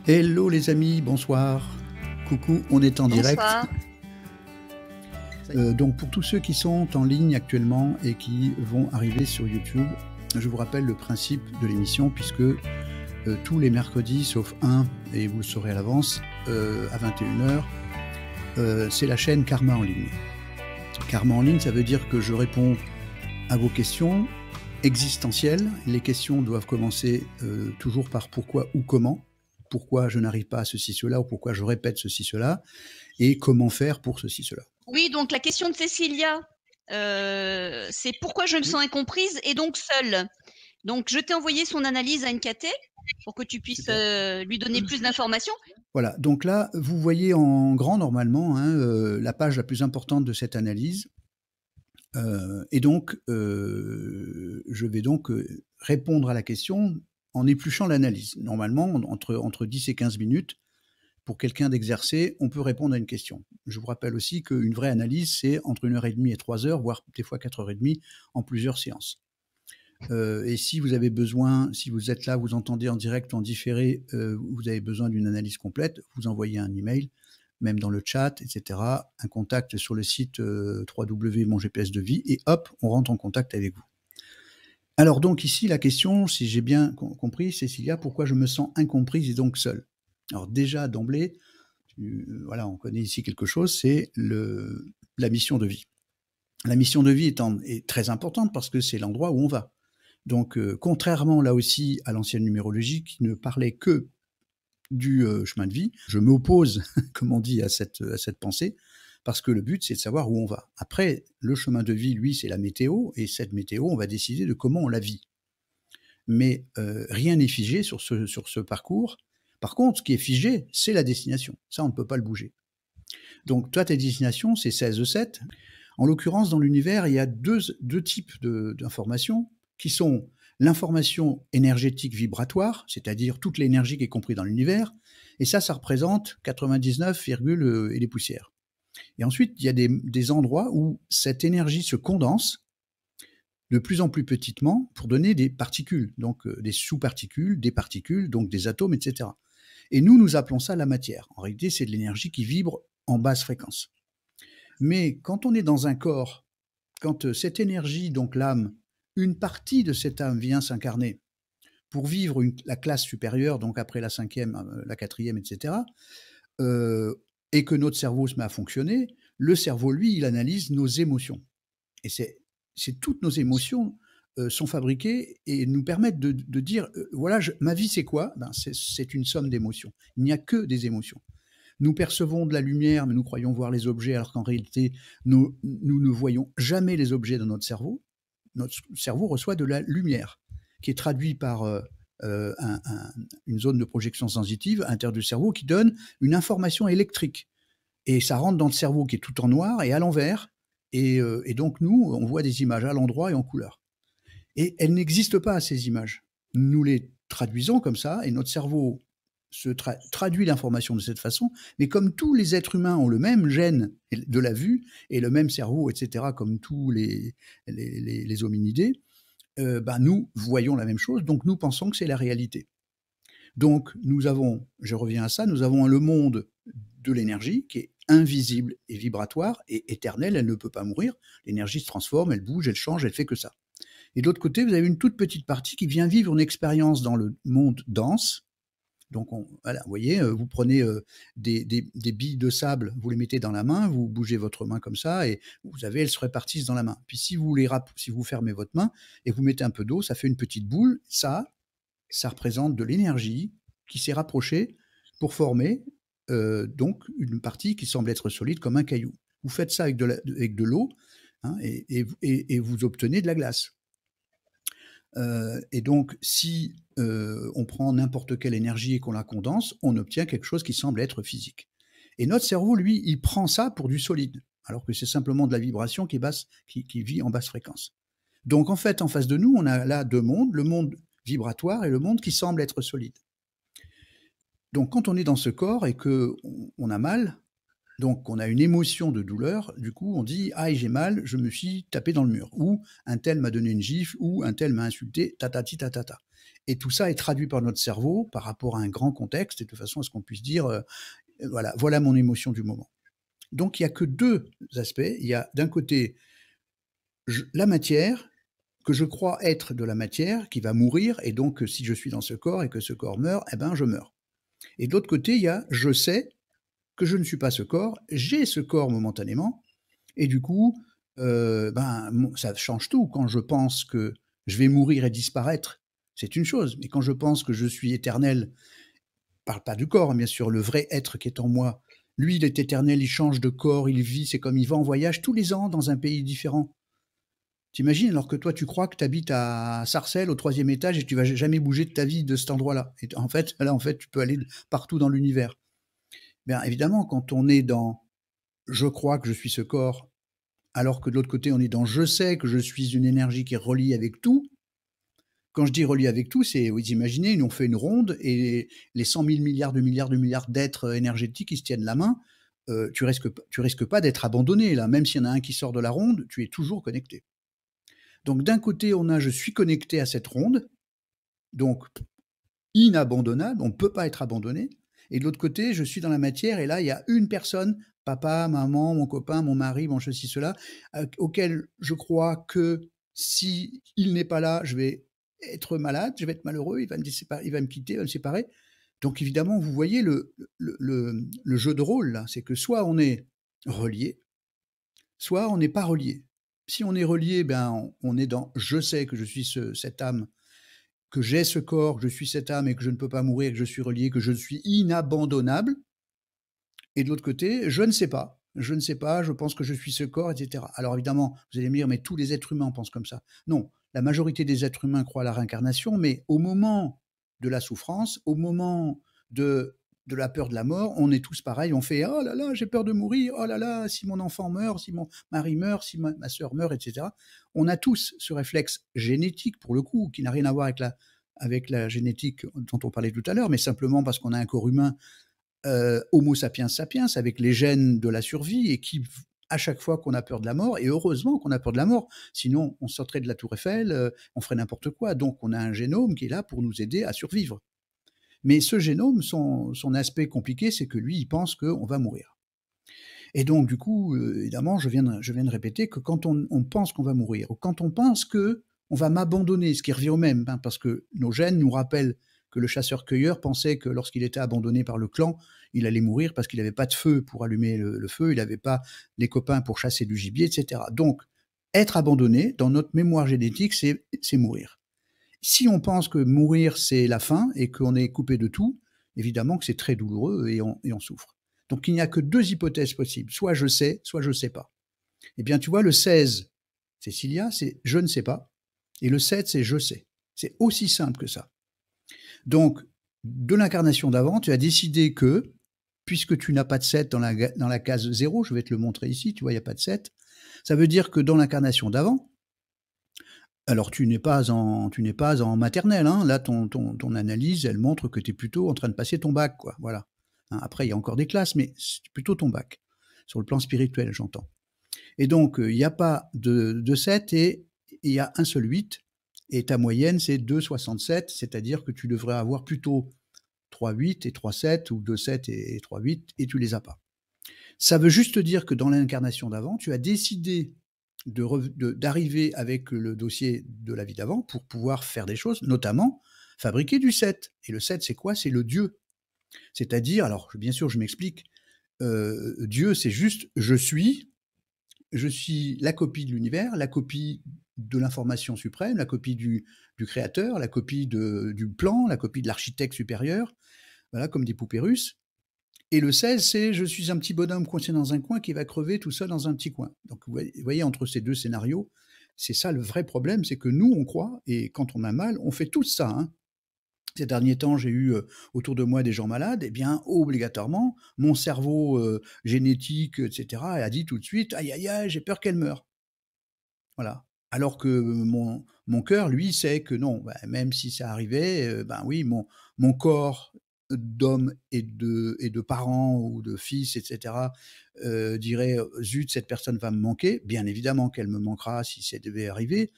Hello les amis, bonsoir. Coucou, on est en direct. Bonsoir. Donc pour tous ceux qui sont en ligne actuellement et qui vont arriver sur YouTube, je vous rappelle le principe de l'émission puisque tous les mercredis, sauf un, et vous le saurez à l'avance, à 21h, c'est la chaîne Karma en ligne. Karma en ligne, ça veut dire que je réponds à vos questions existentielles. Les questions doivent commencer toujours par pourquoi ou comment. Pourquoi je n'arrive pas à ceci, cela, ou pourquoi je répète ceci, cela, et comment faire pour ceci, cela. Oui, donc la question de Cécilia, c'est pourquoi je me sens incomprise et donc seule. Donc je t'ai envoyé son analyse à NKT pour que tu puisses lui donner plus d'informations. Voilà, donc là, vous voyez en grand normalement la page la plus importante de cette analyse. Et donc, je vais donc répondre à la question en épluchant l'analyse. Normalement, entre 10 et 15 minutes, pour quelqu'un d'exercé, on peut répondre à une question. Je vous rappelle aussi qu'une vraie analyse, c'est entre 1h30 et 3h, voire des fois 4h30 en plusieurs séances. Et si vous avez besoin, si vous êtes là, vous entendez en direct, en différé, vous avez besoin d'une analyse complète, vous envoyez un email, même dans le chat, etc., un contact sur le site www.mongps-de-vie, et hop, on rentre en contact avec vous. Alors donc ici, la question, si j'ai bien compris, Cécilia, pourquoi je me sens incomprise et donc seule? Alors déjà, d'emblée, voilà, on connaît ici quelque chose, c'est la mission de vie. La mission de vie est très importante parce que c'est l'endroit où on va. Donc, contrairement là aussi à l'ancienne numérologie qui ne parlait que du chemin de vie, je m'oppose, comme on dit, à cette pensée, parce que le but, c'est de savoir où on va. Après, le chemin de vie, lui, c'est la météo, et cette météo, on va décider de comment on la vit. Mais rien n'est figé sur ce parcours. Par contre, ce qui est figé, c'est la destination. Ça, on ne peut pas le bouger. Donc, toi, ta destination, c'est 16-7. En l'occurrence, dans l'univers, il y a deux types d'informations qui sont l'information énergétique vibratoire, c'est-à-dire toute l'énergie qui est comprise dans l'univers, et ça représente 99, et des poussières. Et ensuite, il y a des endroits où cette énergie se condense de plus en plus petitement pour donner des particules, donc des sous-particules, des particules, donc des atomes, etc. Et nous appelons ça la matière. En réalité, c'est de l'énergie qui vibre en basse fréquence. Mais quand on est dans un corps, quand cette énergie, donc l'âme, une partie de cette âme vient s'incarner pour vivre la classe supérieure, donc après la 5e, la 4e, etc., et que notre cerveau se met à fonctionner, le cerveau, lui, il analyse nos émotions. Et c'est toutes nos émotions sont fabriquées et nous permettent de dire, voilà, ma vie c'est quoi? C'est une somme d'émotions. Il n'y a que des émotions. Nous percevons de la lumière, mais nous croyons voir les objets, alors qu'en réalité, nous ne voyons jamais les objets dans notre cerveau. Notre cerveau reçoit de la lumière, qui est traduite par une zone de projection sensitive à l'intérieur du cerveau qui donne une information électrique. Et ça rentre dans le cerveau qui est tout en noir et à l'envers. Et donc, nous, on voit des images à l'endroit et en couleur. Et elles n'existent pas, ces images. Nous les traduisons comme ça, et notre cerveau traduit l'information de cette façon, mais comme tous les êtres humains ont le même gène de la vue et le même cerveau, etc., comme tous les hominidés, nous voyons la même chose, donc nous pensons que c'est la réalité. Donc nous avons, je reviens à ça, nous avons le monde de l'énergie qui est invisible et vibratoire et éternelle, elle ne peut pas mourir, l'énergie se transforme, elle bouge, elle change, elle fait que ça. Et de l'autre côté, vous avez une toute petite partie qui vient vivre une expérience dans le monde dense. Donc, voilà, vous voyez, vous prenez des billes de sable, vous les mettez dans la main, vous bougez votre main comme ça, et elles se répartissent dans la main. Puis si vous fermez votre main et vous mettez un peu d'eau, ça fait une petite boule. Ça représente de l'énergie qui s'est rapprochée pour former donc une partie qui semble être solide comme un caillou. Vous faites ça avec de l'eau, hein, et vous obtenez de la glace. Et donc, si on prend n'importe quelle énergie et qu'on la condense, on obtient quelque chose qui semble être physique. Et notre cerveau, lui, il prend ça pour du solide, alors que c'est simplement de la vibration qui vit en basse fréquence. Donc, en fait, en face de nous, on a là deux mondes, le monde vibratoire et le monde qui semble être solide. Donc, quand on est dans ce corps et qu'on a mal, donc on a une émotion de douleur, du coup on dit « Ah, j'ai mal, je me suis tapé dans le mur » ou « Un tel m'a donné une gifle » ou « Un tel m'a insulté, tatati tatata ». Et tout ça est traduit par notre cerveau par rapport à un grand contexte, et de façon à ce qu'on puisse dire, voilà mon émotion du moment. Donc il n'y a que deux aspects. Il y a d'un côté la matière, que je crois être de la matière, qui va mourir, et donc si je suis dans ce corps et que ce corps meurt, eh ben je meurs. Et de l'autre côté, il y a je sais que je ne suis pas ce corps, j'ai ce corps momentanément, et du coup, ça change tout. Quand je pense que je vais mourir et disparaître, c'est une chose, mais quand je pense que je suis éternel, parle pas du corps, bien sûr, le vrai être qui est en moi, lui, il est éternel, il change de corps, il vit, c'est comme il va en voyage tous les ans dans un pays différent. T'imagines, alors que toi, tu crois que tu habites à Sarcelles, au 3e étage, et tu vas jamais bouger de ta vie de cet endroit-là. Et en fait, là, tu peux aller partout dans l'univers. Bien évidemment, quand on est dans je crois que je suis ce corps, alors que de l'autre côté, on est dans je sais que je suis une énergie qui est reliée avec tout. Quand je dis reliée avec tout, c'est, vous imaginez, on fait une ronde et les 100 000 milliards d'êtres énergétiques, ils se tiennent la main. Tu risques pas d'être abandonné, là. Même s'il y en a un qui sort de la ronde, tu es toujours connecté. Donc d'un côté, on a je suis connecté à cette ronde, donc inabandonnable, on ne peut pas être abandonné. Et de l'autre côté, je suis dans la matière, et là, il y a une personne, papa, maman, mon copain, mon mari, mon ceci, cela, auquel je crois que si il n'est pas là, je vais être malade, je vais être malheureux, il va me quitter, il va me séparer. Donc évidemment, vous voyez le jeu de rôle, là, c'est que soit on est relié, soit on n'est pas relié. Si on est relié, ben, on est dans je sais que je suis cette âme, que j'ai ce corps, que je suis cette âme et que je ne peux pas mourir, que je suis relié, que je suis inabandonnable. Et de l'autre côté, je ne sais pas. Je ne sais pas, je pense que je suis ce corps, etc. Alors évidemment, vous allez me dire, mais tous les êtres humains pensent comme ça. Non, la majorité des êtres humains croient à la réincarnation, mais au moment de la souffrance, au moment de la peur de la mort, on est tous pareils, on fait oh là là, j'ai peur de mourir, oh là là, si mon enfant meurt, si mon mari meurt, si ma soeur meurt, etc. On a tous ce réflexe génétique, pour le coup, qui n'a rien à voir avec la génétique dont on parlait tout à l'heure, mais simplement parce qu'on a un corps humain Homo sapiens sapiens, avec les gènes de la survie, et qui, à chaque fois qu'on a peur de la mort, et heureusement qu'on a peur de la mort, sinon on sortirait de la tour Eiffel, on ferait n'importe quoi. Donc on a un génome qui est là pour nous aider à survivre. Mais ce génome, son aspect compliqué, c'est que lui, il pense qu'on va mourir. Et donc, du coup, évidemment, je viens de répéter que quand on pense qu'on va mourir, ou quand on pense que on va m'abandonner, ce qui revient au même, hein, parce que nos gènes nous rappellent que le chasseur-cueilleur pensait que lorsqu'il était abandonné par le clan, il allait mourir parce qu'il n'avait pas de feu pour allumer le feu, il n'avait pas les copains pour chasser du gibier, etc. Donc, être abandonné, dans notre mémoire génétique, c'est mourir. Si on pense que mourir, c'est la fin et qu'on est coupé de tout, évidemment que c'est très douloureux et on souffre. Donc il n'y a que deux hypothèses possibles. Soit je sais, soit je ne sais pas. Eh bien, tu vois, le 16, Cécilia, c'est je ne sais pas. Et le 7, c'est je sais. C'est aussi simple que ça. Donc, de l'incarnation d'avant, tu as décidé que, puisque tu n'as pas de 7 dans la case 0, je vais te le montrer ici, tu vois, il n'y a pas de 7, ça veut dire que dans l'incarnation d'avant, alors tu n'es pas en maternelle, hein. Là ton analyse, elle montre que tu es plutôt en train de passer ton bac, quoi, voilà. Hein, après il y a encore des classes, mais c'est plutôt ton bac, sur le plan spirituel, j'entends. Et donc il n'y a pas de 7 et il y a un seul 8, et ta moyenne c'est 2,67, c'est-à-dire que tu devrais avoir plutôt 3,8 et 3,7 ou 2,7 et 3,8, et tu les as pas. Ça veut juste dire que dans l'incarnation d'avant, tu as décidé d'arriver avec le dossier de la vie d'avant pour pouvoir faire des choses, notamment fabriquer du 7. Et le 7, c'est quoi? C'est le Dieu. C'est-à-dire, alors bien sûr, je m'explique, Dieu, c'est juste je suis la copie de l'univers, la copie de l'information suprême, la copie du créateur, la copie du plan, la copie de l'architecte supérieur, voilà, comme des poupées russes. Et le 16, c'est je suis un petit bonhomme coincé dans un coin qui va crever tout seul dans un petit coin. Donc vous voyez, entre ces deux scénarios, c'est ça le vrai problème, c'est que nous, on croit, et quand on a mal, on fait tout ça. Hein. Ces derniers temps, j'ai eu autour de moi des gens malades, et bien obligatoirement, mon cerveau génétique, etc., a dit tout de suite, aïe aïe aïe, j'ai peur qu'elle meure. Voilà. Alors que mon cœur, lui, sait que non, bah, même si ça arrivait, ben oui, mon corps d'homme et de parents ou de fils, etc., dirait zut, cette personne va me manquer. Bien évidemment qu'elle me manquera si ça devait arriver.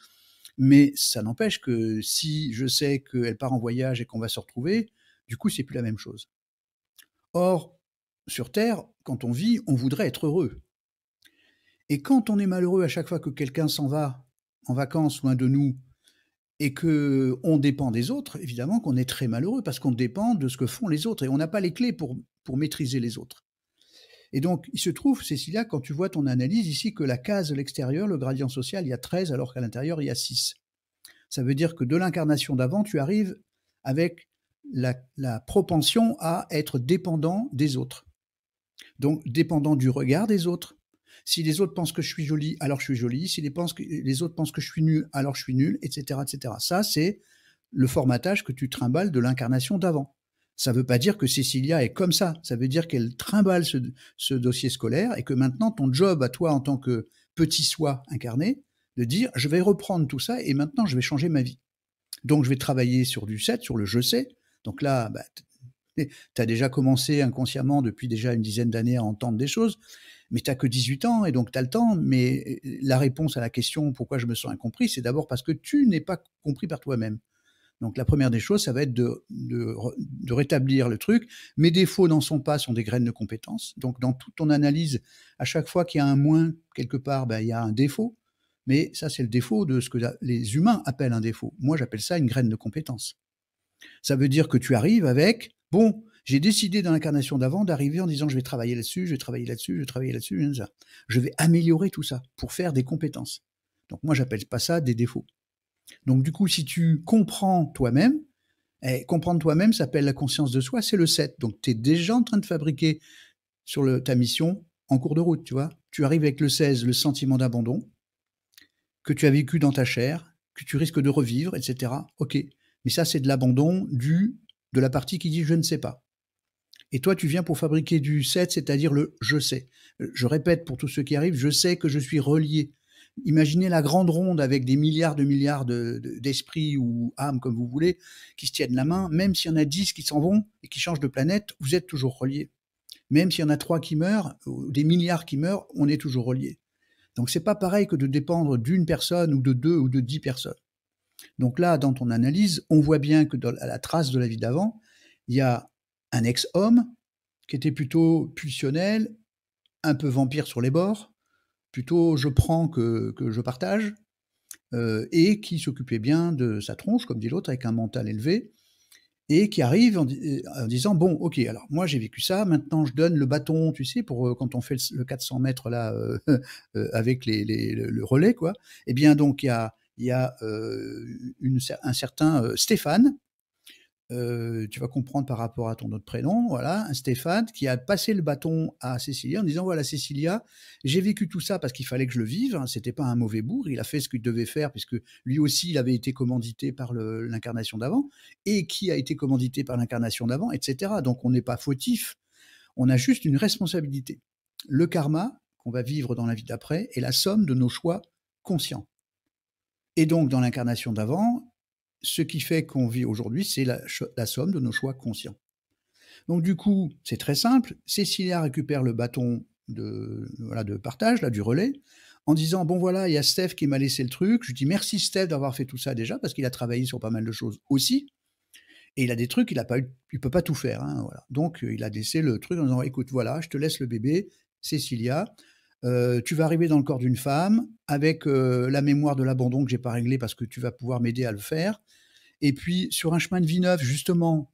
Mais ça n'empêche que si je sais qu'elle part en voyage et qu'on va se retrouver, du coup, c'est plus la même chose. Or, sur Terre, quand on vit, on voudrait être heureux. Et quand on est malheureux à chaque fois que quelqu'un s'en va en vacances loin de nous et qu'on dépend des autres, évidemment qu'on est très malheureux parce qu'on dépend de ce que font les autres et on n'a pas les clés pour maîtriser les autres. Et donc, il se trouve, Cécilia, quand tu vois ton analyse ici, que la case de l'extérieur, le gradient social, il y a 13 alors qu'à l'intérieur, il y a 6. Ça veut dire que de l'incarnation d'avant, tu arrives avec la propension à être dépendant des autres. Donc, dépendant du regard des autres. Si les autres pensent que je suis jolie, alors je suis jolie. Si les autres pensent que je suis nul, alors je suis nul, etc., etc. Ça, c'est le formatage que tu trimbales de l'incarnation d'avant. Ça ne veut pas dire que Cécilia est comme ça. Ça veut dire qu'elle trimballe ce dossier scolaire et que maintenant, ton job à toi en tant que petit soi incarné, de dire, je vais reprendre tout ça et maintenant, je vais changer ma vie. Donc, je vais travailler sur du 7, sur le je sais. Donc là, bah, tu as déjà commencé inconsciemment depuis déjà une dizaine d'années à entendre des choses, mais tu n'as que 18 ans et donc tu as le temps. Mais la réponse à la question pourquoi je me sens incompris, c'est d'abord parce que tu n'es pas compris par toi-même. Donc la première des choses, ça va être de rétablir le truc. Mes défauts n'en sont pas, sont des graines de compétences. Donc dans toute ton analyse, à chaque fois qu'il y a un moins quelque part, ben, il y a un défaut. Mais ça, c'est le défaut de ce que les humains appellent un défaut. Moi, j'appelle ça une graine de compétence. Ça veut dire que tu arrives avec, bon, j'ai décidé dans l'incarnation d'avant d'arriver en disant je vais travailler là-dessus, je vais travailler là-dessus, je vais travailler là-dessus, je vais améliorer tout ça pour faire des compétences. Donc moi, j'appelle pas ça des défauts. Donc du coup, si tu comprends toi-même, comprendre toi-même s'appelle la conscience de soi, c'est le 7. Donc tu es déjà en train de fabriquer sur ta mission en cours de route, tu vois. Tu arrives avec le 16, le sentiment d'abandon, que tu as vécu dans ta chair, que tu risques de revivre, etc. Ok, mais ça c'est de l'abandon de la partie qui dit je ne sais pas. Et toi tu viens pour fabriquer du 7, c'est-à-dire le je sais. Je répète pour tous ceux qui arrivent, je sais que je suis relié. Imaginez la grande ronde avec des milliards d'esprits ou âmes, comme vous voulez, qui se tiennent la main. Même s'il y en a 10 qui s'en vont et qui changent de planète, vous êtes toujours reliés. Même s'il y en a 3 qui meurent, ou des milliards qui meurent, on est toujours reliés. Donc c'est pas pareil que de dépendre d'une personne ou de 2 ou de 10 personnes. Donc là, dans ton analyse, on voit bien que à la trace de la vie d'avant, il y a un ex-homme qui était plutôt pulsionnel, un peu vampire sur les bords, plutôt je prends que je partage, et qui s'occupait bien de sa tronche, comme dit l'autre, avec un mental élevé, et qui arrive en disant, bon, ok, alors moi j'ai vécu ça, maintenant je donne le bâton, tu sais, pour quand on fait le 400 mètres là, avec le relais, quoi. Eh bien, donc il y a un certain Stéphane, tu vas comprendre par rapport à ton autre prénom, voilà, un Stéphane qui a passé le bâton à Cécilia en disant voilà Cécilia, j'ai vécu tout ça parce qu'il fallait que je le vive, hein, c'était pas un mauvais bourg, il a fait ce qu'il devait faire puisque lui aussi il avait été commandité par l'incarnation d'avant et qui a été commandité par l'incarnation d'avant, etc. Donc on n'est pas fautif, on a juste une responsabilité. Le karma qu'on va vivre dans la vie d'après est la somme de nos choix conscients. Et donc dans l'incarnation d'avant, ce qui fait qu'on vit aujourd'hui, c'est la somme de nos choix conscients. Donc du coup, c'est très simple. Cécilia récupère le bâton de partage, là, du relais, en disant, bon voilà, il y a Steph qui m'a laissé le truc. Je dis merci Steph d'avoir fait tout ça déjà, parce qu'il a travaillé sur pas mal de choses aussi. Et il a des trucs, il ne peut pas tout faire. Hein, voilà. Donc il a laissé le truc en disant, écoute, voilà, je te laisse le bébé, Cécilia. Tu vas arriver dans le corps d'une femme avec la mémoire de l'abandon que j'ai pas réglé parce que tu vas pouvoir m'aider à le faire. Et puis sur un chemin de vie neuf, justement,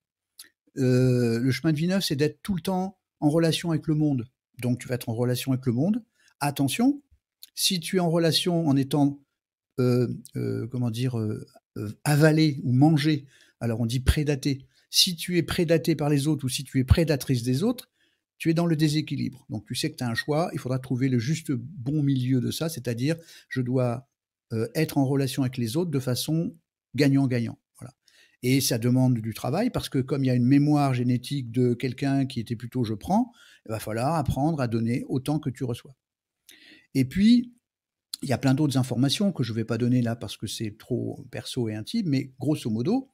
le chemin de vie neuf, c'est d'être tout le temps en relation avec le monde. Donc tu vas être en relation avec le monde. Attention, si tu es en relation en étant, avalé ou mangé, alors on dit prédaté. Si tu es prédaté par les autres ou si tu es prédatrice des autres, tu es dans le déséquilibre. Donc tu sais que tu as un choix, il faudra trouver le juste bon milieu de ça, c'est-à-dire je dois être en relation avec les autres de façon gagnant-gagnant. Voilà. Et ça demande du travail parce que comme il y a une mémoire génétique de quelqu'un qui était plutôt je prends, il va falloir apprendre à donner autant que tu reçois. Et puis, il y a plein d'autres informations que je ne vais pas donner là parce que c'est trop perso et intime, mais grosso modo,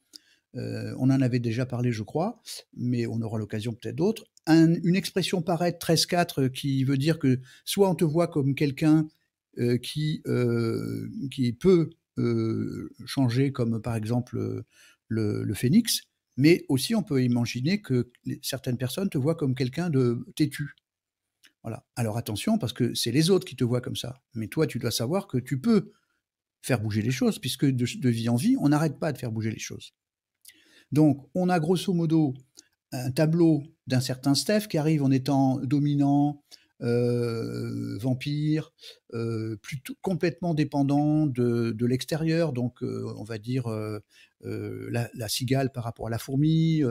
on en avait déjà parlé, je crois, mais on aura l'occasion peut-être d'autres. Une expression paraître 13-4 qui veut dire que soit on te voit comme quelqu'un qui peut changer comme par exemple le phénix, mais aussi on peut imaginer que certaines personnes te voient comme quelqu'un de têtu. Voilà. Alors attention, parce que c'est les autres qui te voient comme ça. Mais toi, tu dois savoir que tu peux faire bouger les choses, puisque de vie en vie, on n'arrête pas de faire bouger les choses. Donc, on a grosso modo un tableau d'un certain Steph qui arrive en étant dominant, vampire, plutôt complètement dépendant de l'extérieur, donc on va dire la cigale par rapport à la fourmi,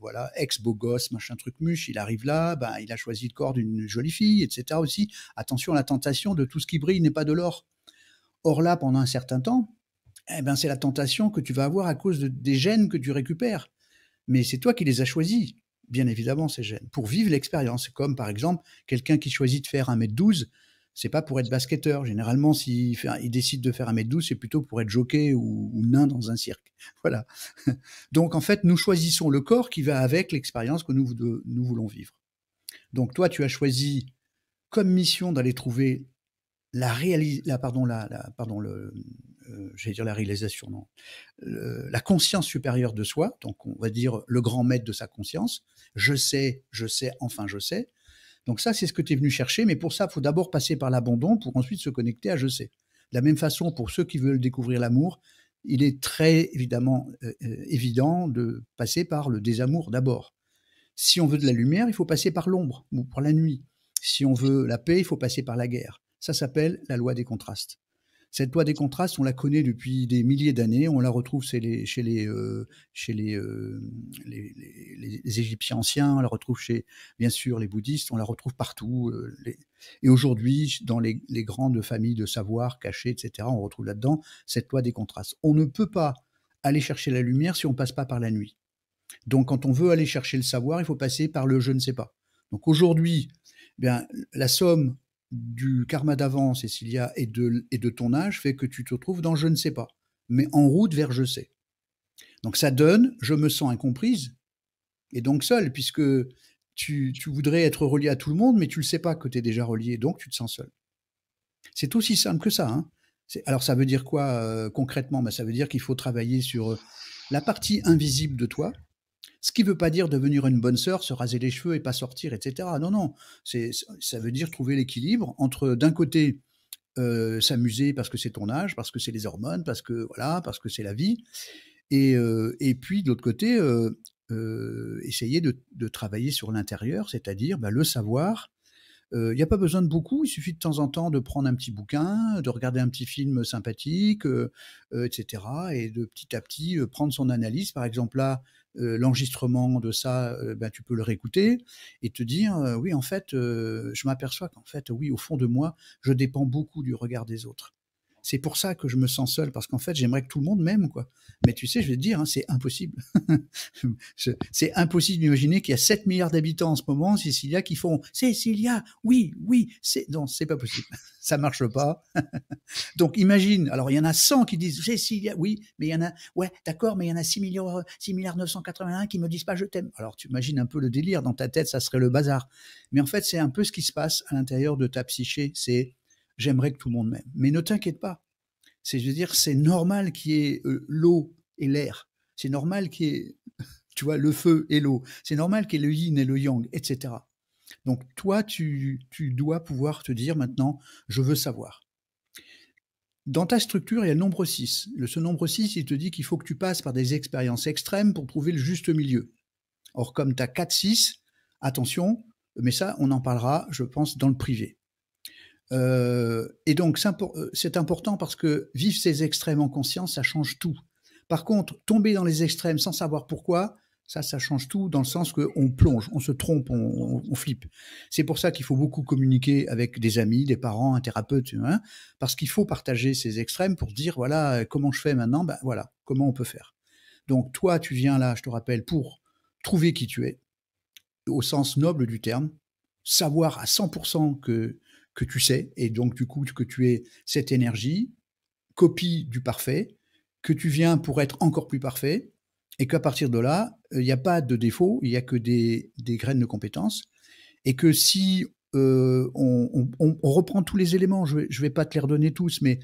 voilà, ex-beau gosse, machin truc muche, il arrive là, ben, il a choisi le corps d'une jolie fille, etc. aussi. Attention, la tentation de tout ce qui brille n'est pas de l'or. Or là, pendant un certain temps, eh ben, c'est la tentation que tu vas avoir à cause des gènes que tu récupères. Mais c'est toi qui les as choisis, bien évidemment, ces gènes, pour vivre l'expérience. Comme par exemple, quelqu'un qui choisit de faire 1m12, c'est pas pour être basketteur. Généralement, s'il il décide de faire 1m12, c'est plutôt pour être jockey ou nain dans un cirque. Voilà. Donc en fait, nous choisissons le corps qui va avec l'expérience que nous voulons vivre. Donc toi, tu as choisi comme mission d'aller trouver j'allais dire la réalisation, non, la conscience supérieure de soi, donc on va dire le grand maître de sa conscience. Je sais, enfin je sais. Donc ça, c'est ce que tu es venu chercher, mais pour ça, il faut d'abord passer par l'abandon pour ensuite se connecter à je sais. De la même façon, pour ceux qui veulent découvrir l'amour, il est très évidemment évident de passer par le désamour d'abord. Si on veut de la lumière, il faut passer par l'ombre ou par la nuit. Si on veut la paix, il faut passer par la guerre. Ça s'appelle la loi des contrastes. Cette loi des contrastes, on la connaît depuis des milliers d'années. On la retrouve chez les Égyptiens anciens, on la retrouve chez, bien sûr, les bouddhistes, on la retrouve partout. Et aujourd'hui, dans les grandes familles de savoir cachées, etc., on retrouve là-dedans cette loi des contrastes. On ne peut pas aller chercher la lumière si on ne passe pas par la nuit. Donc, quand on veut aller chercher le savoir, il faut passer par le je ne sais pas. Donc, aujourd'hui, bien, la somme du karma d'avant, Cécilia, et de ton âge fait que tu te trouves dans je ne sais pas, mais en route vers je sais. Donc, ça donne je me sens incomprise, et donc seule, puisque tu voudrais être relié à tout le monde, mais tu ne le sais pas que tu es déjà relié, donc tu te sens seul. C'est aussi simple que ça. Hein. Alors, ça veut dire quoi concrètement? Ben, ça veut dire qu'il faut travailler sur la partie invisible de toi, ce qui ne veut pas dire devenir une bonne sœur, se raser les cheveux et pas sortir, etc. Non, non. Ça veut dire trouver l'équilibre entre, d'un côté, s'amuser parce que c'est ton âge, parce que c'est les hormones, parce que voilà, parce que c'est la vie, et puis de l'autre côté, essayer de travailler sur l'intérieur, c'est-à-dire le savoir. Il n'y a pas besoin de beaucoup, il suffit de temps en temps de prendre un petit bouquin, de regarder un petit film sympathique, etc. Et de petit à petit prendre son analyse. Par exemple, là, l'enregistrement de ça, tu peux le réécouter et te dire oui, en fait, je m'aperçois qu'en fait, oui, au fond de moi, je dépends beaucoup du regard des autres. C'est pour ça que je me sens seul, parce qu'en fait, j'aimerais que tout le monde m'aime, quoi. Mais tu sais, je vais te dire, hein, c'est impossible. C'est impossible d'imaginer qu'il y a 7 milliards d'habitants en ce moment, Cécilia, qui font « Cécilia, oui, oui, c'est… » Non, c'est pas possible. Ça marche pas. Donc, imagine, alors il y en a 100 qui disent « Cécilia, oui, mais il y en a… Ouais, d'accord, mais il y en a 6 milliards 981 qui me disent pas « Je t'aime ». Alors, tu imagines un peu le délire. Dans ta tête, ça serait le bazar. Mais en fait, c'est un peu ce qui se passe à l'intérieur de ta psyché. C'est « J'aimerais que tout le monde m'aime ». Mais ne t'inquiète pas. Je veux dire, c'est normal qu'il y ait l'eau et l'air. C'est normal qu'il y ait, tu vois, le feu et l'eau. C'est normal qu'il y ait le yin et le yang, etc. Donc, toi, tu dois pouvoir te dire maintenant, je veux savoir. Dans ta structure, il y a le nombre 6. Ce nombre 6, il te dit qu'il faut que tu passes par des expériences extrêmes pour trouver le juste milieu. Or, comme tu as 4-6, attention, mais ça, on en parlera, je pense, dans le privé. Et donc, c'est important parce que vivre ces extrêmes en conscience, ça change tout. Par contre, tomber dans les extrêmes sans savoir pourquoi, ça change tout dans le sens qu'on plonge, on se trompe, on flippe. C'est pour ça qu'il faut beaucoup communiquer avec des amis, des parents, un thérapeute, hein, parce qu'il faut partager ces extrêmes pour dire, voilà, comment je fais maintenant, voilà, comment on peut faire. Donc, toi, tu viens là, je te rappelle, pour trouver qui tu es, au sens noble du terme, savoir à 100% que tu sais, et donc du coup que tu es cette énergie, copie du parfait, que tu viens pour être encore plus parfait, et qu'à partir de là, il n'y a pas de défaut, il n'y a que des graines de compétences, et que si on reprend tous les éléments, je vais pas te les redonner tous, mais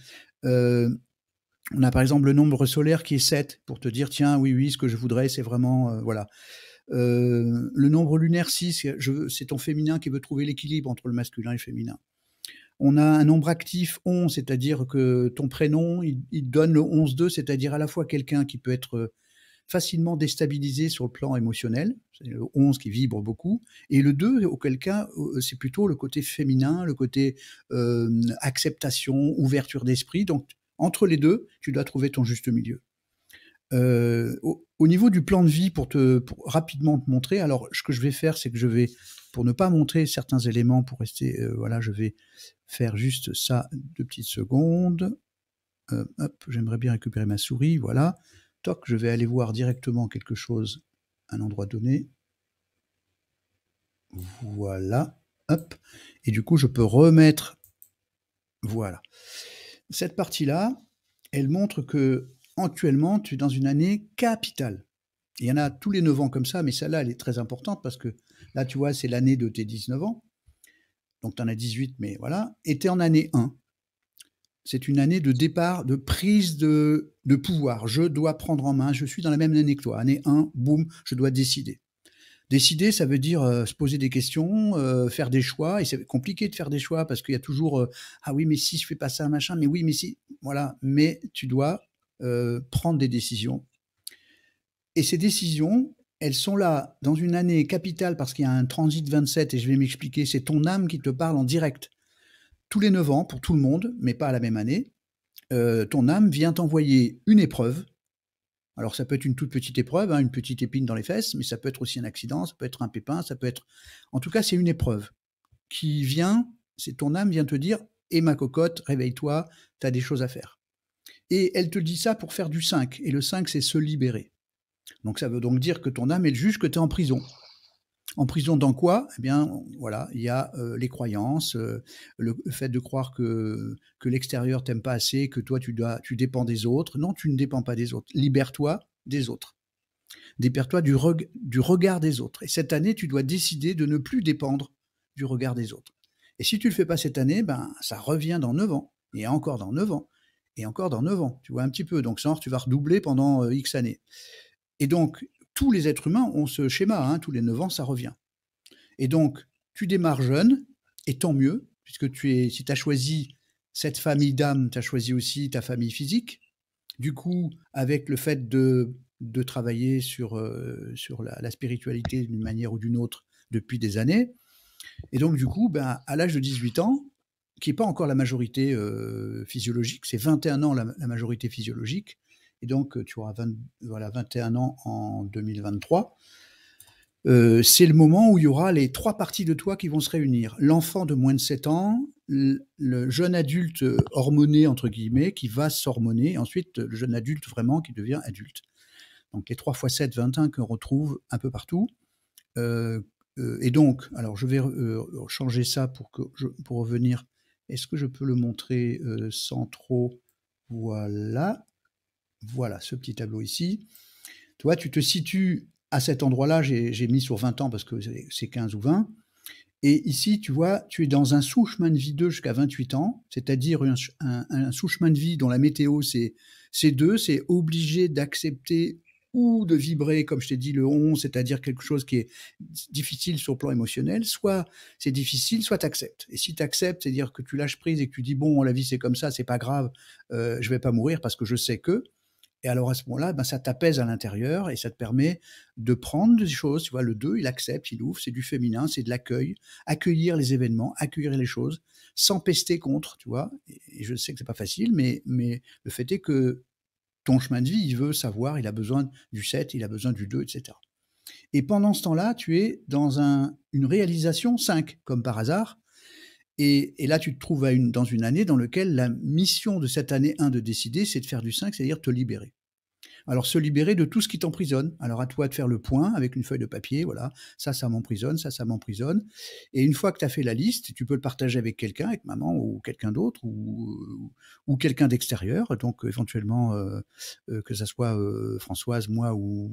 On a par exemple le nombre solaire qui est 7 pour te dire tiens oui ce que je voudrais c'est vraiment voilà. Le nombre lunaire 6, c'est ton féminin qui veut trouver l'équilibre entre le masculin et le féminin. On a un nombre actif 11, c'est-à-dire que ton prénom, il donne le 11-2, c'est-à-dire à la fois quelqu'un qui peut être facilement déstabilisé sur le plan émotionnel, c'est le 11 qui vibre beaucoup, et le 2, auquel cas, c'est plutôt le côté féminin, le côté acceptation, ouverture d'esprit. Donc, entre les deux, tu dois trouver ton juste milieu. Au niveau du plan de vie, pour rapidement te montrer, alors ce que je vais faire, c'est que je vais, pour ne pas montrer certains éléments, pour rester, voilà, je vais faire juste ça 2 petites secondes. Hop, j'aimerais bien récupérer ma souris, voilà. Toc, je vais aller voir directement quelque chose à un endroit donné. Voilà, hop. Et du coup, je peux remettre, voilà. Cette partie-là, elle montre que actuellement, tu es dans une année capitale. Il y en a tous les 9 ans comme ça, mais celle-là, elle est très importante parce que là, tu vois, c'est l'année de tes 19 ans. Donc, tu en as 18, mais voilà. Et tu es en année 1. C'est une année de départ, de prise de pouvoir. Je dois prendre en main. Je suis dans la même année que toi. Année 1, boum, je dois décider. Décider, ça veut dire se poser des questions, faire des choix. Et c'est compliqué de faire des choix parce qu'il y a toujours ah oui, mais si je fais pas ça, machin, mais oui, mais si. Voilà. Mais tu dois prendre des décisions. Et ces décisions, elles sont là dans une année capitale parce qu'il y a un transit 27 et je vais m'expliquer. C'est ton âme qui te parle en direct. Tous les 9 ans, pour tout le monde, mais pas à la même année, ton âme vient t'envoyer une épreuve. Alors ça peut être une toute petite épreuve, hein, une petite épine dans les fesses, mais ça peut être aussi un accident, ça peut être un pépin, ça peut être... En tout cas, c'est une épreuve qui vient, c'est ton âme vient te dire « Eh ma cocotte, réveille-toi, tu as des choses à faire ». Et elle te dit ça pour faire du 5, et le 5, c'est se libérer. Donc ça veut donc dire que ton âme, elle juge que tu es en prison. En prison dans quoi? Eh bien, voilà, il y a les croyances, le fait de croire que l'extérieur t'aime pas assez, que toi tu dépends des autres. Non, tu ne dépends pas des autres. Libère-toi des autres. Libère-toi du regard des autres. Et cette année, tu dois décider de ne plus dépendre du regard des autres. Et si tu le fais pas cette année, ben ça revient dans 9 ans, et encore dans 9 ans, et encore dans 9 ans. Tu vois un petit peu. Donc, genre, tu vas redoubler pendant X années. Et donc, tous les êtres humains ont ce schéma, hein, tous les 9 ans, ça revient. Et donc, tu démarres jeune, et tant mieux, puisque si tu as choisi cette famille d'âme, tu as choisi aussi ta famille physique. Du coup, avec le fait de travailler sur la spiritualité d'une manière ou d'une autre depuis des années, et donc du coup, ben, à l'âge de 18 ans, qui n'est pas encore la majorité physiologique, c'est 21 ans la majorité physiologique, et donc tu auras 21 ans en 2023, c'est le moment où il y aura les 3 parties de toi qui vont se réunir. L'enfant de moins de 7 ans, le jeune adulte hormoné, entre guillemets, qui va s'hormoner, et ensuite le jeune adulte vraiment qui devient adulte. Donc les 3 x 7, 21 qu'on retrouve un peu partout. Et donc, alors je vais changer ça pour revenir. Est-ce que je peux le montrer sans trop? Voilà. Voilà ce petit tableau ici. Toi, tu te situes à cet endroit-là, j'ai mis sur 20 ans parce que c'est 15 ou 20. Et ici, tu vois, tu es dans un sous-chemin de vie 2 jusqu'à 28 ans, c'est-à-dire un sous-chemin de vie dont la météo, c'est 2, c'est obligé d'accepter ou de vibrer, comme je t'ai dit, le 11, c'est-à-dire quelque chose qui est difficile sur le plan émotionnel, soit c'est difficile, soit tu acceptes. Et si tu acceptes, c'est-à-dire que tu lâches prise et que tu dis, bon, la vie c'est comme ça, c'est pas grave, je vais pas mourir parce que je sais que... Et alors à ce moment-là, ben, ça t'apaise à l'intérieur et ça te permet de prendre des choses. Tu vois, le 2, il accepte, il ouvre, c'est du féminin, c'est de l'accueil, accueillir les événements, accueillir les choses, sans pester contre, tu vois. Et je sais que c'est pas facile, mais le fait est que ton chemin de vie, il veut savoir, il a besoin du 7, il a besoin du 2, etc. Et pendant ce temps-là, tu es dans une réalisation 5, comme par hasard. Et là, tu te trouves dans une année dans laquelle la mission de cette année 1 de décider, c'est de faire du 5, c'est-à-dire te libérer. Alors, se libérer de tout ce qui t'emprisonne. Alors, à toi de faire le point avec une feuille de papier, voilà, ça m'emprisonne, ça m'emprisonne. Et une fois que tu as fait la liste, tu peux le partager avec quelqu'un, avec maman ou quelqu'un d'autre, ou quelqu'un d'extérieur, donc éventuellement que ça soit Françoise, moi ou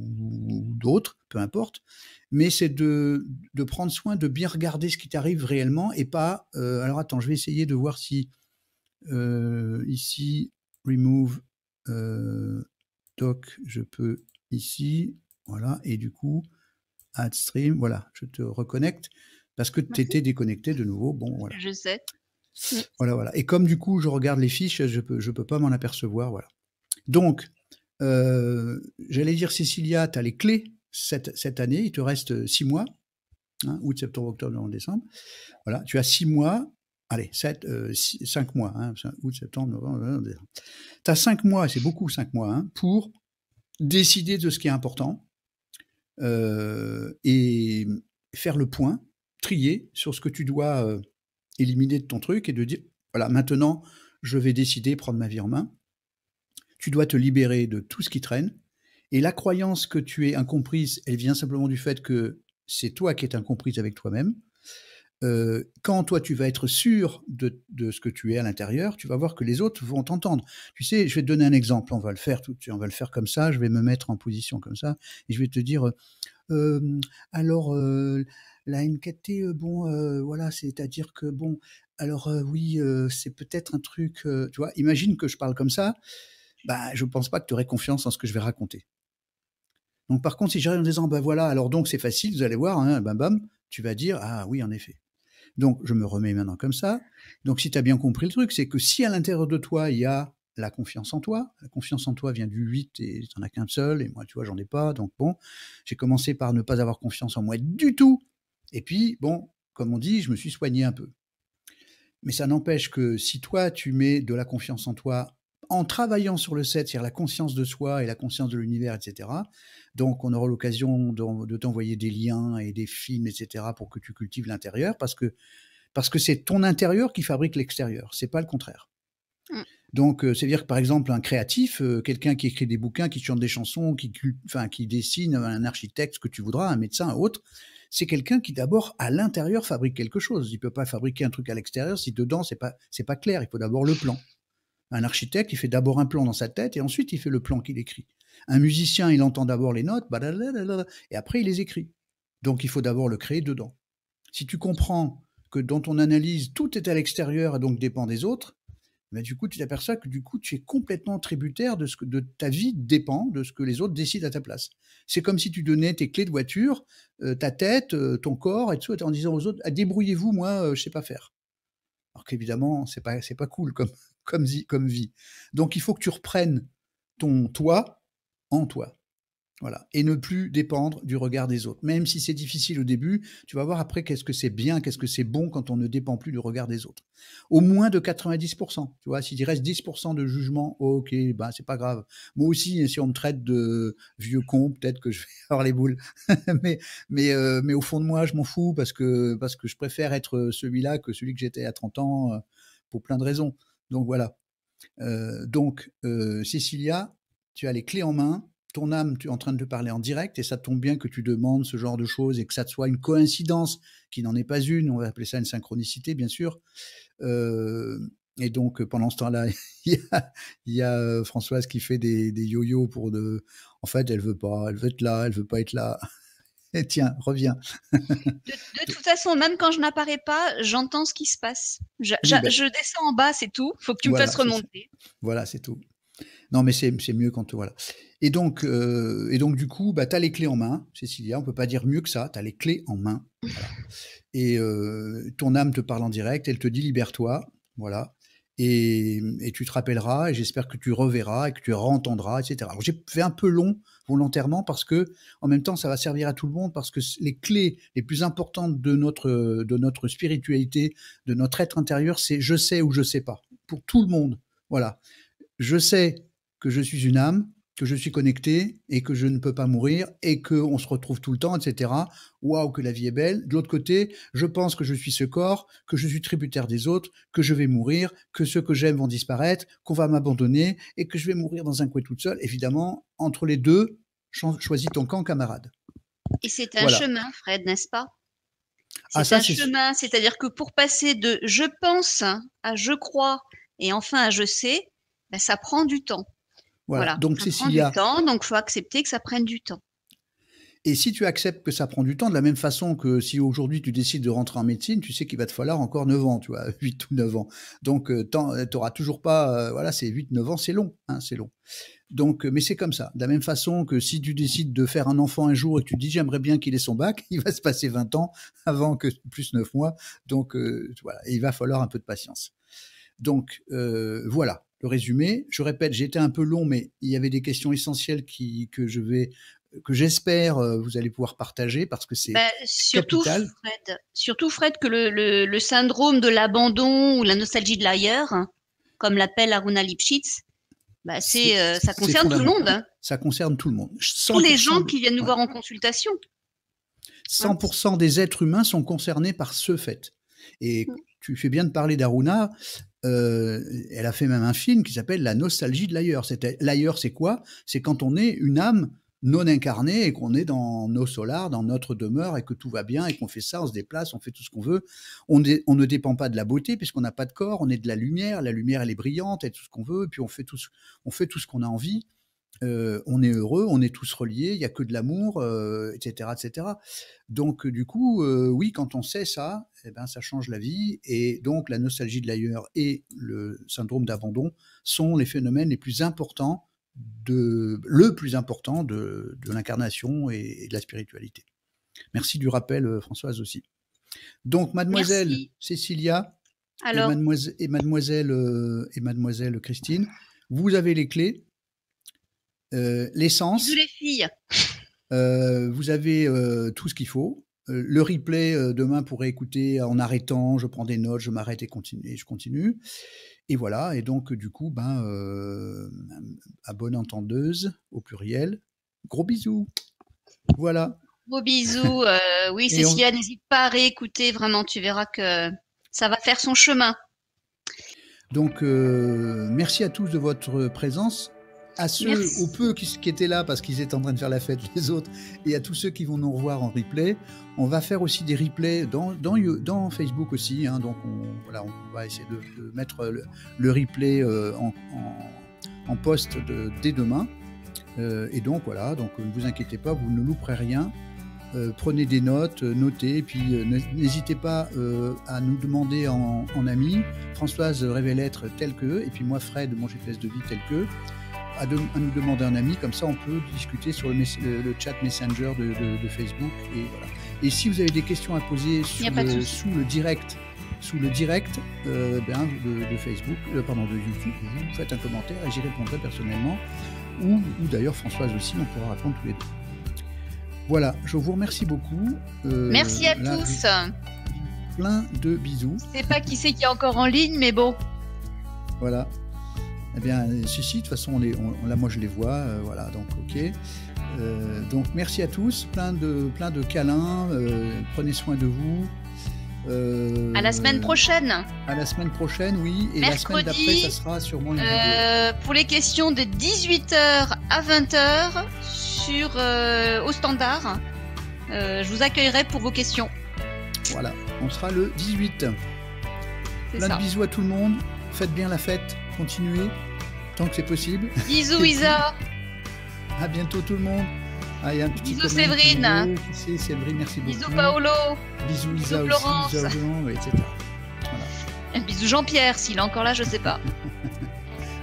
d'autres, peu importe. Mais c'est de prendre soin de bien regarder ce qui t'arrive réellement et pas... alors attends, je vais essayer de voir si ici... remove doc, je peux ici, voilà, et du coup, add stream, voilà, je te reconnecte parce que tu étais déconnecté de nouveau. Bon, voilà. Je sais. Voilà, voilà. Et comme du coup, je regarde les fiches, je peux pas m'en apercevoir, voilà. Donc, j'allais dire, Cécilia, tu as les clés cette année, il te reste 6 mois, hein, août, septembre, octobre, novembre, décembre. Voilà, tu as 6 mois, allez, 5 mois, hein, août, septembre, novembre, décembre. Tu as 5 mois, c'est beaucoup 5 mois, hein, pour décider de ce qui est important et faire le point, trier sur ce que tu dois éliminer de ton truc et de dire, voilà, maintenant, je vais décider, prendre ma vie en main. Tu dois te libérer de tout ce qui traîne. Et la croyance que tu es incomprise, elle vient simplement du fait que c'est toi qui es incomprise avec toi-même. Quand toi, tu vas être sûr de ce que tu es à l'intérieur, tu vas voir que les autres vont t'entendre. Tu sais, je vais te donner un exemple. On va le faire on va le faire comme ça. Je vais me mettre en position comme ça et je vais te dire, alors, la NKT, bon, voilà, c'est-à-dire que, bon, alors, oui, c'est peut-être un truc, tu vois, imagine que je parle comme ça, bah, je ne pense pas que tu aurais confiance en ce que je vais raconter. Donc, par contre, si j'arrive en disant, bah voilà, alors donc c'est facile, vous allez voir, hein, bam bam, tu vas dire, ah oui, en effet. Donc, je me remets maintenant comme ça. Donc, si tu as bien compris le truc, c'est que si à l'intérieur de toi, il y a la confiance en toi vient du 8 et tu n'en as qu'un seul, et moi, tu vois, j'en ai pas. Donc, bon, j'ai commencé par ne pas avoir confiance en moi du tout. Et puis, bon, comme on dit, je me suis soigné un peu. Mais ça n'empêche que si toi, tu mets de la confiance en toi en travaillant sur le 7, c'est-à-dire la conscience de soi et la conscience de l'univers, etc. Donc, on aura l'occasion de t'envoyer des liens et des films, etc. pour que tu cultives l'intérieur, parce que c'est ton intérieur qui fabrique l'extérieur, c'est pas le contraire. Donc, c'est-à-dire que par exemple, un créatif, quelqu'un qui écrit des bouquins, qui chante des chansons, qui dessine, un architecte, ce que tu voudras, un médecin, autre, c'est quelqu'un qui d'abord à l'intérieur fabrique quelque chose. Il peut pas fabriquer un truc à l'extérieur si dedans c'est pas clair. Il faut d'abord le plan. Un architecte, il fait d'abord un plan dans sa tête et ensuite il fait le plan qu'il écrit. Un musicien, il entend d'abord les notes, et après il les écrit. Donc il faut d'abord le créer dedans. Si tu comprends que dans ton analyse, tout est à l'extérieur et donc dépend des autres, ben du coup, tu t'aperçois que du coup, tu es complètement tributaire de ce que de ta vie dépend de ce que les autres décident à ta place. C'est comme si tu donnais tes clés de voiture, ta tête, ton corps et tout, en disant aux autres, ah, débrouillez-vous, moi, je sais pas faire. Alors qu'évidemment, c'est pas cool comme vie. Donc, il faut que tu reprennes ton toi en toi. Voilà. Et ne plus dépendre du regard des autres. Même si c'est difficile au début, tu vas voir après qu'est-ce que c'est bien, qu'est-ce que c'est bon quand on ne dépend plus du regard des autres. Au moins de 90%. Tu vois, s'il reste 10% de jugement, ok, ben c'est pas grave. Moi aussi, si on me traite de vieux con, peut-être que je vais avoir les boules. mais au fond de moi, je m'en fous parce que je préfère être celui-là que celui que j'étais à 30 ans pour plein de raisons. Donc voilà. Cécilia, tu as les clés en main. Ton âme, tu es en train de te parler en direct et ça tombe bien que tu demandes ce genre de choses et que ça soit une coïncidence qui n'en est pas une. On va appeler ça une synchronicité, bien sûr. Et donc, pendant ce temps-là, il y a Françoise qui fait des yo-yo pour de. En fait, elle veut pas, elle veut être là, elle veut pas être là. Et tiens, reviens. De toute façon, même quand je n'apparais pas, j'entends ce qui se passe. Je descends en bas, c'est tout. Faut que tu me fasses remonter. Voilà, c'est tout. Non, mais c'est mieux quand voilà. Et donc du coup, bah, tu as les clés en main, Cécilia. On peut pas dire mieux que ça. Tu as les clés en main. Voilà. Et ton âme te parle en direct. Elle te dit libère-toi. Voilà. Et tu te rappelleras. Et j'espère que tu reverras et que tu entendras, etc. Alors, j'ai fait un peu long volontairement parce que en même temps, ça va servir à tout le monde parce que les clés les plus importantes de notre spiritualité, de notre être intérieur, c'est je sais ou je sais pas. Pour tout le monde. Voilà. Je sais que je suis une âme, que je suis connecté et que je ne peux pas mourir et qu'on se retrouve tout le temps, etc. Waouh, que la vie est belle. De l'autre côté, je pense que je suis ce corps, que je suis tributaire des autres, que je vais mourir, que ceux que j'aime vont disparaître, qu'on va m'abandonner et que je vais mourir dans un coin toute seule. Évidemment, entre les deux, choisis ton camp, camarade. Et c'est un chemin, Fred, n'est-ce pas? C'est un chemin, c'est-à-dire que pour passer de je pense à je crois et enfin à je sais, ben, ça prend du temps. Voilà. Donc, ça prend du temps, donc il faut accepter que ça prenne du temps. Et si tu acceptes que ça prend du temps, de la même façon que si aujourd'hui tu décides de rentrer en médecine, tu sais qu'il va te falloir encore 9 ans, tu vois, 8 ou 9 ans. Donc, tu n'auras toujours pas, voilà, c'est 8-9 ans, c'est long, hein, c'est long. Donc, mais c'est comme ça. De la même façon que si tu décides de faire un enfant un jour et que tu te dis j'aimerais bien qu'il ait son bac, il va se passer 20 ans avant que plus 9 mois. Donc, voilà, et il va falloir un peu de patience. Donc, voilà le résumé. Je répète, j'ai été un peu long, mais il y avait des questions essentielles que j'espère vous allez pouvoir partager parce que c'est capital. Surtout Fred, que le syndrome de l'abandon ou la nostalgie de l'ailleurs, comme l'appelle Aruna Lipschitz, bah ça concerne tout le monde. Hein. Ça concerne tout le monde. Tous les gens qui viennent nous voir en consultation. 100% des êtres humains sont concernés par ce fait. Et tu fais bien de parler d'Aruna. Elle a fait même un film qui s'appelle La nostalgie de l'ailleurs. L'ailleurs, c'est quoi? C'est quand on est une âme non incarnée et qu'on est dans nos solars, dans notre demeure et que tout va bien et qu'on fait ça, on se déplace, on fait tout ce qu'on veut. On ne dépend pas de la beauté puisqu'on n'a pas de corps, on est de la lumière elle est brillante, et tout ce qu'on veut, et puis on fait tout ce qu'on a envie. On est heureux, on est tous reliés, il n'y a que de l'amour, etc., etc. Donc, du coup, oui, quand on sait ça, eh ben, ça change la vie. Et donc, la nostalgie de l'ailleurs et le syndrome d'abandon sont les phénomènes les plus importants de l'incarnation et de la spiritualité. Merci du rappel, Françoise, aussi. Donc, mademoiselle Cécilia et mademoiselle Christine, vous avez les clés. L'essence. Bisous les filles. Vous avez tout ce qu'il faut. Le replay demain pour écouter en arrêtant, je prends des notes, je m'arrête et je continue. Et voilà, et donc du coup, à bonne entendeuse, au pluriel. Gros bisous. Voilà. Gros bisous. Oui, Cécilia, n'hésite pas à réécouter, vraiment, tu verras que ça va faire son chemin. Donc, merci à tous de votre présence. À ceux, aux peu qui étaient là parce qu'ils étaient en train de faire la fête, les autres, et à tous ceux qui vont nous revoir en replay. On va faire aussi des replays dans Facebook aussi. Hein, donc, on va essayer de mettre le replay en post dès demain. Et donc, voilà, donc ne vous inquiétez pas, vous ne louperez rien. Prenez des notes, notez, et puis n'hésitez pas à nous demander en ami. Françoise rêvait l'être tel que, et puis moi, Fred, mon GPS de vie tel que. À nous demander un ami, comme ça on peut discuter sur le chat Messenger de Facebook. Et, voilà. Et si vous avez des questions à poser sous le direct de Facebook, de YouTube, vous faites un commentaire et j'y répondrai personnellement. Ou d'ailleurs Françoise aussi, on pourra répondre tous les deux. Voilà, je vous remercie beaucoup. Merci à tous. Plein de bisous. Je ne sais pas qui c'est qui est encore en ligne, mais bon. Voilà. Eh bien, si, de toute façon, là, moi, je les vois, voilà, donc, ok. Donc, merci à tous, plein de câlins, prenez soin de vous. À la semaine prochaine. À la semaine prochaine, oui. Et mercredi, la semaine d'après, ça sera sûrement une vidéo. Pour les questions de 18h à 20h au standard, je vous accueillerai pour vos questions. Voilà, on sera le 18. Plein de bisous à tout le monde. Faites bien la fête. Continuez tant que c'est possible. Bisous Isa. À bibientôt tout le monde. Ah, y a un petit bisous Séverine. Séverine, merci beaucoup. Bisous Paolo. Bisous Isa bisous Florence. Aussi, etc. Voilà. Bisous Jean-Pierre, s'il est encore là, je sais pas.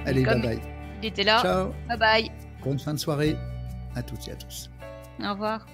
Allez, bye bye. Il était là. Ciao. Bye bye. Bonne fin de soirée à toutes et à tous. Au revoir.